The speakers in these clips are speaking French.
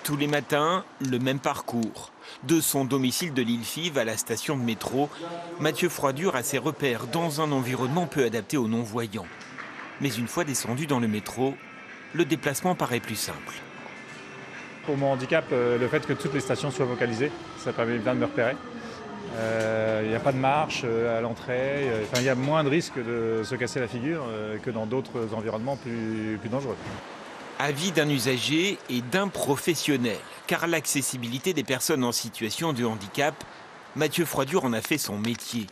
Tous les matins, le même parcours. De son domicile de l'Île-Five à la station de métro, Mathieu Froidure a ses repères dans un environnement peu adapté aux non-voyants. Mais une fois descendu dans le métro, le déplacement paraît plus simple. Pour mon handicap, le fait que toutes les stations soient vocalisées, ça permet bien de me repérer. Il n'y a pas de marche à l'entrée, il y a moins de risques de se casser la figure que dans d'autres environnements plus dangereux. Avis d'un usager et d'un professionnel, car l'accessibilité des personnes en situation de handicap, Mathieu Froidure en a fait son métier.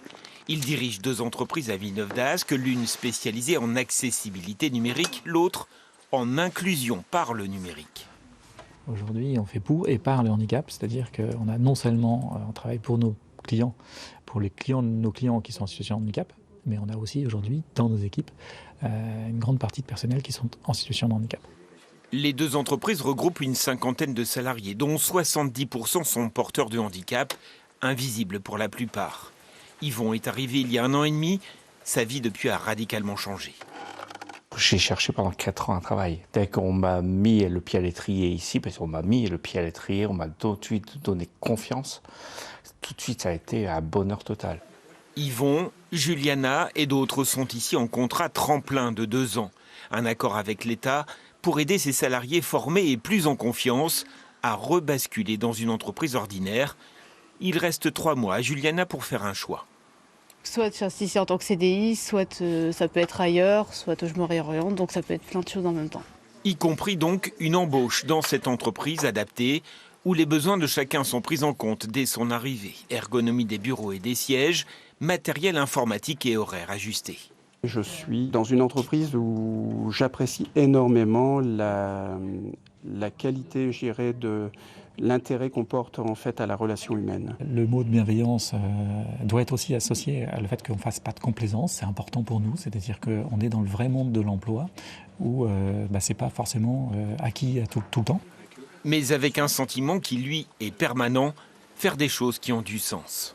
Il dirige 2 entreprises à Villeneuve d'Ascq, l'une spécialisée en accessibilité numérique, l'autre en inclusion par le numérique. Aujourd'hui, on fait pour et par le handicap, c'est-à-dire qu'on a non seulement, on travaille pour nos clients, nos clients qui sont en situation de handicap, mais on a aussi aujourd'hui dans nos équipes une grande partie de personnel qui sont en situation de handicap. Les 2 entreprises regroupent une 50aine de salariés, dont 70% sont porteurs de handicap, invisibles pour la plupart. Yvon est arrivé il y a 1 an et demi, sa vie depuis a radicalement changé. J'ai cherché pendant 4 ans un travail. Dès qu'on m'a mis le pied à l'étrier ici, parce qu'on m'a mis le pied à l'étrier, on m'a tout de suite donné confiance. Tout de suite, ça a été un bonheur total. Yvon, Juliana et d'autres sont ici en contrat tremplin de 2 ans. Un accord avec l'État pour aider ces salariés formés et plus en confiance à rebasculer dans une entreprise ordinaire. Il reste 3 mois à Juliana pour faire un choix. Soit je reste ici en tant que CDI, soit ça peut être ailleurs, soit je me réoriente, donc ça peut être plein de choses en même temps. Y compris donc une embauche dans cette entreprise adaptée où les besoins de chacun sont pris en compte dès son arrivée. Ergonomie des bureaux et des sièges, matériel informatique et horaires ajustés. Je suis dans une entreprise où j'apprécie énormément la qualité, je dirais, de l'intérêt qu'on porte en fait à la relation humaine. Le mot de bienveillance doit être aussi associé à le fait qu'on ne fasse pas de complaisance, c'est important pour nous, c'est-à-dire qu'on est dans le vrai monde de l'emploi où ce n'est pas forcément acquis tout le temps. Mais avec un sentiment qui, lui, est permanent, faire des choses qui ont du sens.